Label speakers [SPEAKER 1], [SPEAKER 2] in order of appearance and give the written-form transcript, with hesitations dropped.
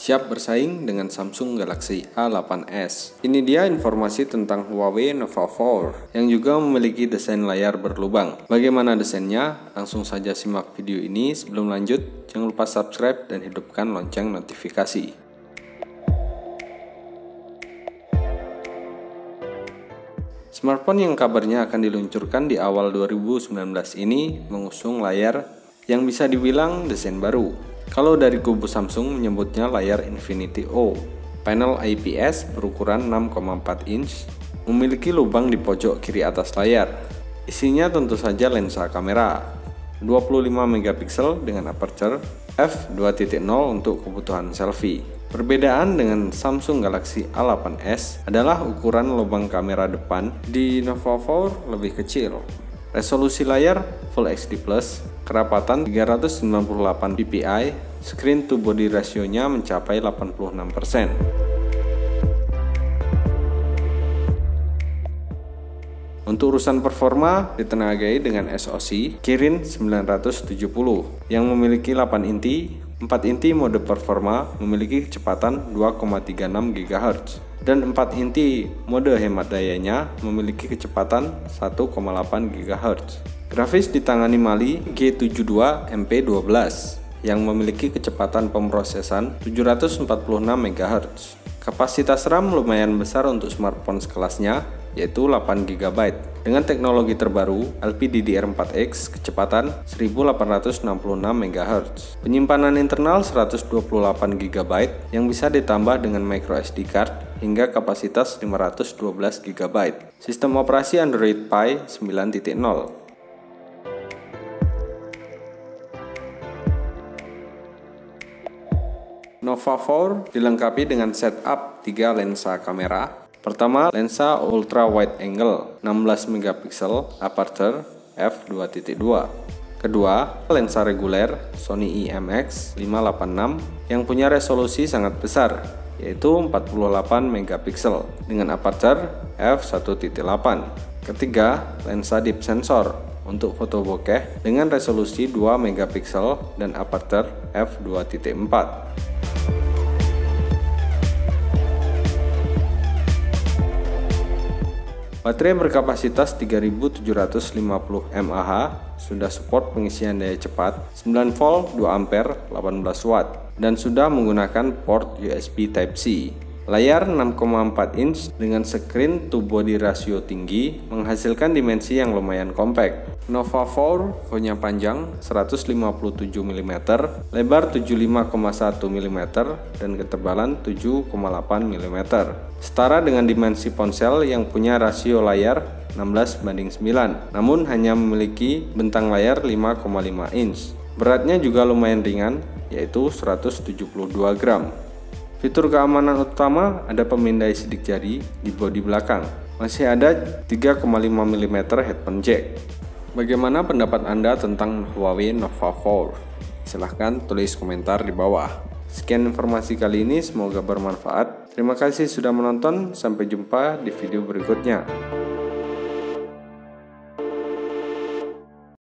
[SPEAKER 1] siap bersaing dengan Samsung Galaxy A8s. Ini dia informasi tentang Huawei Nova 4 yang juga memiliki desain layar berlubang. Bagaimana desainnya? Langsung saja simak video ini. Sebelum lanjut, jangan lupa subscribe dan hidupkan lonceng notifikasi. Smartphone yang kabarnya akan diluncurkan di awal 2019 ini mengusung layar yang bisa dibilang desain baru. Kalau dari kubu Samsung menyebutnya layar Infinity O. Panel IPS berukuran 6,4 inch, memiliki lubang di pojok kiri atas layar. Isinya tentu saja lensa kamera 25 megapiksel dengan aperture f2.0 untuk kebutuhan selfie. Perbedaan dengan Samsung Galaxy A8s adalah ukuran lubang kamera depan di Nova 4 lebih kecil. Resolusi layar Full HD+, kerapatan 398 ppi, screen to body rasionya mencapai 86%. Untuk urusan performa ditenagai dengan SoC Kirin 970 yang memiliki 8 inti. 4 inti mode performa memiliki kecepatan 2,36 GHz dan 4 inti mode hemat dayanya memiliki kecepatan 1,8 GHz. Grafis ditangani Mali G72 MP12 yang memiliki kecepatan pemrosesan 746 MHz. Kapasitas RAM lumayan besar untuk smartphone sekelasnya, yaitu 8 GB. Dengan teknologi terbaru LPDDR4X kecepatan 1866 MHz. Penyimpanan internal 128 GB yang bisa ditambah dengan microSD card hingga kapasitas 512 GB. Sistem operasi Android Pie 9.0. Nova 4 dilengkapi dengan setup 3 lensa kamera. Pertama, lensa ultra wide angle 16 megapiksel aperture f2.2. Kedua, lensa reguler Sony IMX 586 yang punya resolusi sangat besar, yaitu 48 megapiksel dengan aperture f1.8. Ketiga, lensa deep sensor untuk foto bokeh dengan resolusi 2 megapiksel dan aperture f2.4. Baterai berkapasitas 3750 mAh, sudah support pengisian daya cepat 9 volt 2 ampere 18 watt dan sudah menggunakan port USB Type-C. Layar 6,4 inch dengan screen to body rasio tinggi menghasilkan dimensi yang lumayan compact. Nova 4 punya panjang 157 mm, lebar 75,1 mm dan ketebalan 7,8 mm. Setara dengan dimensi ponsel yang punya rasio layar 16:9, namun hanya memiliki bentang layar 5,5 inch. Beratnya juga lumayan ringan, yaitu 172 gram. Fitur keamanan utama ada pemindai sidik jari di bodi belakang. Masih ada 3,5 mm headphone jack. Bagaimana pendapat Anda tentang Huawei Nova 4? Silahkan tulis komentar di bawah. Sekian informasi kali ini, semoga bermanfaat. Terima kasih sudah menonton, sampai jumpa di video berikutnya.